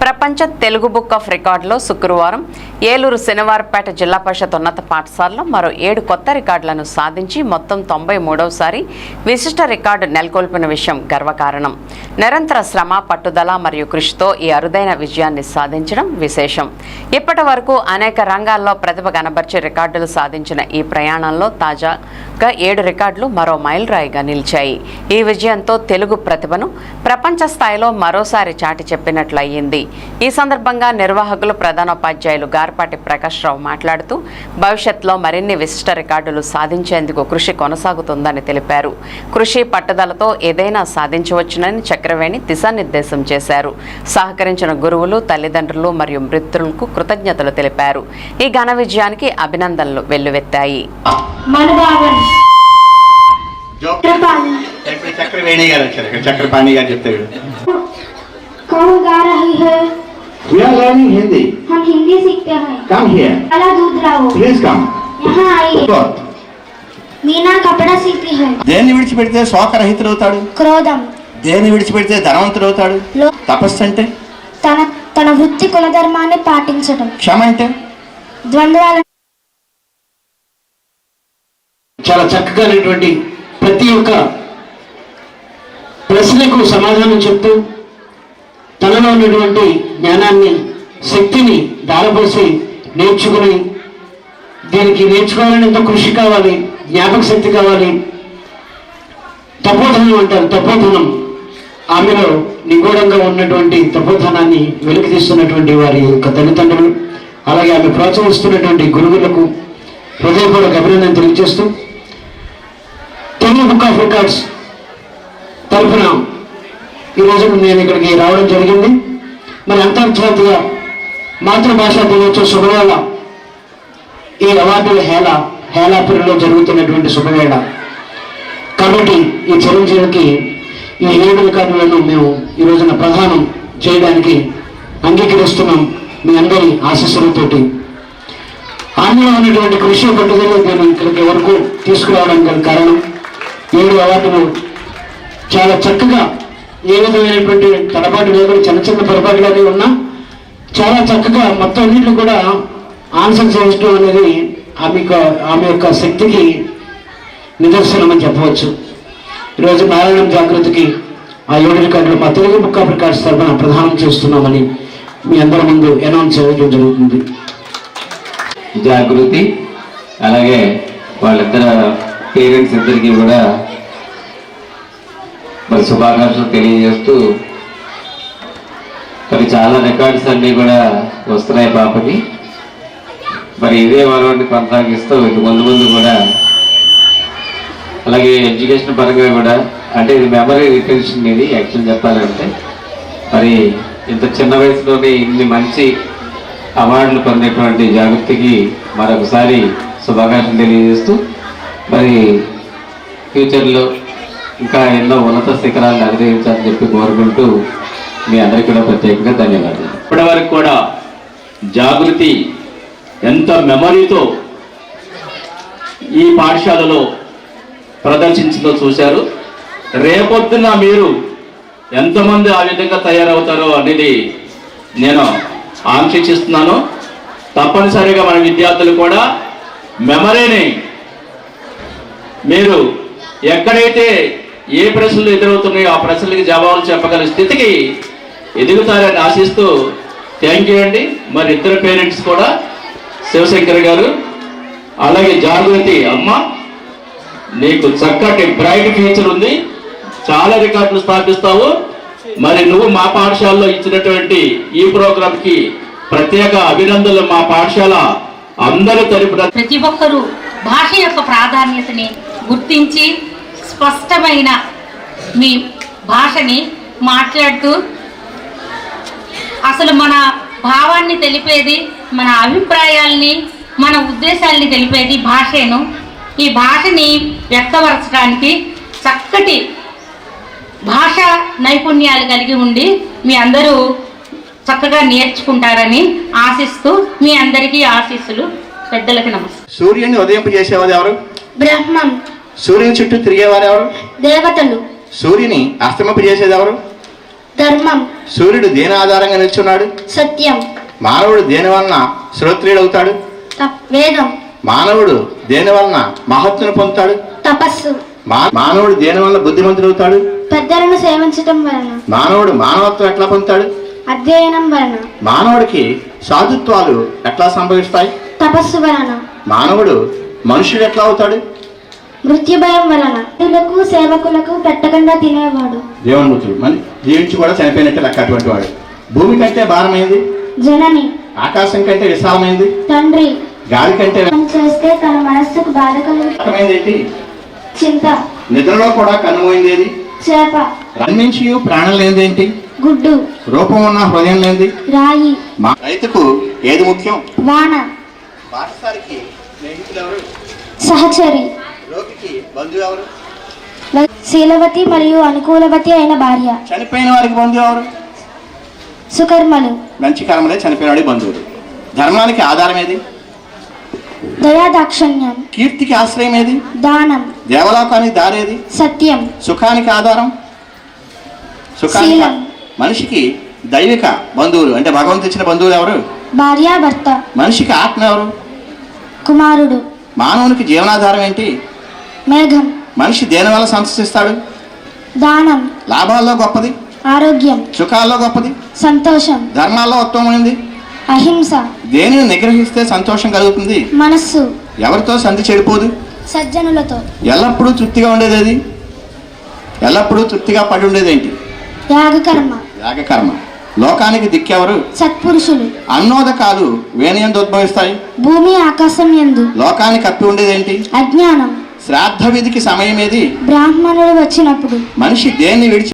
ప్రపంచ Telugu book of రికార్డులో శుక్రవారం ఏలూరు శనివారపేట జిల్లా పరిషత్ ఉన్నత పాఠశాలలో మరో 7 కొత్త రికార్డులను సాధించి మొత్తం 93వసారి విశిష్ట రికార్డు నెలకొల్పిన విషయం గర్వకారణం. నిరంతర శ్రమ, పట్టుదల మరియు కృషితో ఈ అరుదైన విజయాన్ని సాధించడం విశేషం. ఇప్పటి వరకు అనేక రంగాల్లో ప్రతిభ కనబర్చి రికార్డులు సాధించిన ఈ ప్రయాణంలో తాజాగా 7 రికార్డులు మరో మైలురాయిగా నిలిచాయి. ఈ విజయంతో తెలుగు ప్రతిభను ప్రపంచ స్థాయిలో మరోసారి చాటి చెప్పినట్లు అయ్యింది. ఈ సందర్భంగా నిర్వాహకులు ప్రధానోపాధ్యాయులు గార్పాటి ప్రకాష్ రావు మాట్లాడుతూ భవిష్యత్తులో మరిన్ని విశిష్ట రికార్డులు సాధించేందుకు కృషి కొనసాగుతుందని తెలిపారు. కృషి, పట్టుదలతో ఏదైనా సాధించవచ్చునని చక్రవేణి దిశానిర్దేశం చేశారు. సహకరించిన గురువులు, తల్లిదండ్రులు మరియు మిత్రులకు కృతజ్ఞతలు తెలిపారు. ఈ ఘన విజయానికి అభినందనలు వెల్లువెత్తాయి. चक्रवेणी गाరు వచ్చారు. చక్రపాణి గారు చెప్తారు. कौन गा रही है? We are learning Hindi. हम हिंदी सीखते हैं. Come here. काला दूध लाओ. Please come. यहाँ आइए. मीना कपड़ा सीखती है. దేన్ని విడిచిపెడితే శోకరహితుడవుతాడు? క్రోధం. దేన్ని విడిచిపెడితే ధనవంతుడవుతాడు? తపస్సు అంటే తన వృత్తి కులధర్మాన్ని పాటించడం. క్షమ అంటే ద్వంద్వాల. చాలా చక్కగా ప్రతి ఒక్క ప్రశ్నకు సమాధానం చెప్తూ తనలో ఉన్నటువంటి జ్ఞానాన్ని, శక్తిని దారపోసి నేర్చుకుని, దీనికి నేర్చుకోవాలని ఎంతో కృషి కావాలి, జ్ఞాపక శక్తి కావాలి. తపోధనం అంటారు. తపోధనం ఆమెలో నిగూఢంగా ఉన్నటువంటి తపోధనాన్ని వెలికి తీస్తున్నటువంటి వారి యొక్క తల్లిదండ్రులు, అలాగే ఆమె ప్రోత్సహిస్తున్నటువంటి గురువులకు హృదయపూర్వక అభినందన తెలియజేస్తూ తెలుగు బుక్ ఆఫ్ రికార్డ్స్ తరఫున ఈరోజు నేను ఇక్కడికి రావడం జరిగింది. మరి అంతర్జాతీయ మాతృభాషా దినోత్సవ శుభవేళ, ఈ అవార్డుల హేళాపురిలో జరుగుతున్నటువంటి శుభవేళ కాబట్టి ఈ చిరంజీవికి ఈ 7 రికార్డులను మేము ఈ రోజున ప్రదానం చేయడానికి అంగీకరిస్తున్నాం. మీ అందరి ఆశీస్సులతోటి ఆమెలో ఉన్నటువంటి కృషి, పట్టుదల దీన్ని ఇక్కడికి వరకు తీసుకురావడానికి కారణం 7 అవార్డులు చాలా చక్కగా, ఏ విధమైనటువంటి తడబాటు లేదు, చిన్న పొరపాటుగానే ఉన్నా చాలా చక్కగా మొత్తం అన్నింటిలో కూడా ఆన్సర్ చేయడం అనేది ఆమె యొక్క శక్తికి నిదర్శనం అని చెప్పవచ్చు. ఈరోజు నారాయణం జాగృతికి ఆ 7 రికార్డులు మా తెలుగు బుక్ ఆఫ్ రికార్డ్స్ తరఫున ప్రదానం చేస్తున్నామని మీ అందరి ముందు అనౌన్స్ చేయడం జరుగుతుంది. జాగృతి అలాగే వాళ్ళిద్దరు పేరెంట్స్ ఇద్దరికి కూడా మరి శుభాకాంక్షలు తెలియజేస్తూ, మరి చాలా రికార్డ్స్ అన్నీ కూడా వస్తున్నాయి పాపకి. మరి ఇదే వాళ్ళని కొనసాగిస్తూ ఇక ముందు కూడా, అలాగే ఎడ్యుకేషన్ పరంగా కూడా, అంటే ఇది మెమరీ రిటెన్షన్. ఇది యాక్చువల్ చెప్పాలంటే మరి ఇంత చిన్న వయసులోనే ఇన్ని మంచి అవార్డులు పొందేటువంటి జాగృతికి మరొకసారి శుభాకాంక్షలు తెలియజేస్తూ, మరి ఫ్యూచర్లో ఇంకా ఎన్నో ఉన్నత శిఖరాలను అధిరోహించాలని చెప్పి కోరుకుంటూ మీ అందరికీ కూడా ప్రత్యేకంగా ధన్యవాదాలు. ఇప్పటి వరకు కూడా జాగృతి ఎంత మెమరీతో ఈ పాఠశాలలో ప్రదర్శించిందో చూశారు. రేపొద్దున మీరు ఎంతమంది ఆ విధంగా తయారవుతారో అనేది నేను ఆంక్షిస్తున్నాను. తప్పనిసరిగా మన విద్యార్థులు కూడా మెమరీని మీరు ఎక్కడైతే ఏ ప్రశ్నలు ఎదురవుతున్నాయో ఆ ప్రశ్నలకి జవాబులు చెప్పగల స్థితికి ఎదుగుతారని ఆశిస్తూ థ్యాంక్ యూ అండి. మరి ఇద్దరు పేరెంట్స్ కూడా, శివశంకర్ గారు అలాగే జాగృతి అమ్మ, నీకు చక్కటి బ్రైట్ ఫ్యూచర్ ఉంది, చాలా రికార్డులు స్థాపిస్తావు. మరి నువ్వు మా పాఠశాలలో ఇచ్చినటువంటి ఈ ప్రోగ్రాంకి ప్రత్యేక అభినందనలు మా పాఠశాల అందరి తరపున. ప్రతి ఒక్కరూ భాష యొక్క ప్రాధాన్యతని గుర్తించి స్పష్టమైన మీ భాషని మాట్లాడుతూ అసలు మన భావాన్ని తెలిపేది, మన అభిప్రాయాల్ని, మన ఉద్దేశాల్ని తెలిపేది భాషేను. ఈ భాషని వ్యక్తపరచడానికి చక్కటి భాషా నైపుణ్యాలు కలిగి ఉండి మీ అందరూ చక్కగా నేర్చుకుంటారని ఆశిస్తూ మీ అందరికీ ఆశీస్సులు. పెద్దలకి నమస్కారం. సూర్యుని ఉదయింపు చేసేవారు ఎవరు? బ్రహ్మం. సూర్యుని చుట్టూ తిరిగేవారు ఎవరు? దేవతలు. సూర్యుని అస్తమింప చేసేది ఎవరు? ధర్మం. సూర్యుడు దేని ఆధారంగా నిల్చున్నాడు? సత్యం. మానవుడు దేని వలన శ్రోత్రియుడవుతాడు? వేదం. మానవుడు దేని వలన మహత్తును పొందుతాడు? తపస్సు. మానవుడు దేని వలన బుద్ధిమంతుడవుతాడు? పెద్దలను సేవించటం వలన. మానవుడు మానవత్వం ఎట్లా పొందుతాడు? అధ్యయనం వలన. మానవుడికి సాధుత్వాలు ఎట్లా సంభవిస్తాయి? తపస్సు వలన. మానవుడు మనుషుడు ఎట్లా అవుతాడు? మృత్యు భయం వలన. భక్తులకు సేవకులకు పెట్టకుండా తినేవాడు. జీవన్మృతుడు మన జీవించి కూడా చనిపోయినట్టు లెక్క అటువంటి వాడు. భూమి కంటే భారమైంది జనని. ఆకాశం కంటే విశాలమైంది తండ్రి. గాలి కంటే చేస్తే తన మనస్సుకు బాధ కలుగుతుంది. చింత. నిద్రలో కూడా కన్నుపోయింది ఏది? చేప. రన్మించి ప్రాణం లేనిదేంటి? గుడ్డు. రూపం ఉన్న హృదయం లేనిది? రాయి. రైతుకు ఏది ముఖ్యం? వాన. పాఠశాలకి స్నేహితులు ఎవరు? సహచరి. రోగికి బంధువు ఎవరు? శీలవతి మరియు అనుకూలవతి అయిన భార్య. చనిపోయిన వారికి బంధువు ఎవరు? సుకర్మలు. మంచి కర్మలే చనిపోయిన వాడి బంధువులు. ధర్మానికి ఆధారం ఏది? దయాదాక్షణ్యం. కీర్తికి ఆశ్రయం ఏది? దానం. దేవలోకానికి దారేది? సత్యం. సుఖానికి ఆధారం? సుఖానికి మనిషికి దైవిక బంధువులు అంటే భగవంతు ఇచ్చిన బంధువులు ఎవరు? భార్య భర్త. మనిషికి ఆత్మ ఎవరు? కుమారుడు. మానవునికి జీవనాధారం ఏంటి? మేఘం. మనిషి దేని వల్ల సంతోషిస్తాడు? దానం. లాభాల్లో గొప్పది? ఆరోగ్యం. సుఖాల్లో గొప్పది? సంతోషం. ధర్మాల్లో ఉత్తమమైనది? అహింస. దేనిని నిగ్రహిస్తే సంతోషం కలుగుతుంది? మనస్సు. ఎవరితో సంధి చెడిపోదు? సజ్జనులతో. ఎల్లప్పుడూ తృప్తిగా ఉండేది ఏది? ఎల్లప్పుడూ తృప్తిగా పడి ఉండేది ఏంటి? యాగకర్మ. యాగకర్మ. లోకానికి దిక్కెవరు? సత్పురుషులు. అన్నోదకాలు వేణియందు ఉద్భవిస్తాయి? భూమి ఆకాశం యందు. లోకానికి కప్పి ఉండేదేంటి? అజ్ఞానం. శ్రాద్ధ విధికి సమయం ఏది? బ్రాహ్మణుడు వచ్చినప్పుడు. మనిషి దేన్ని విడిచి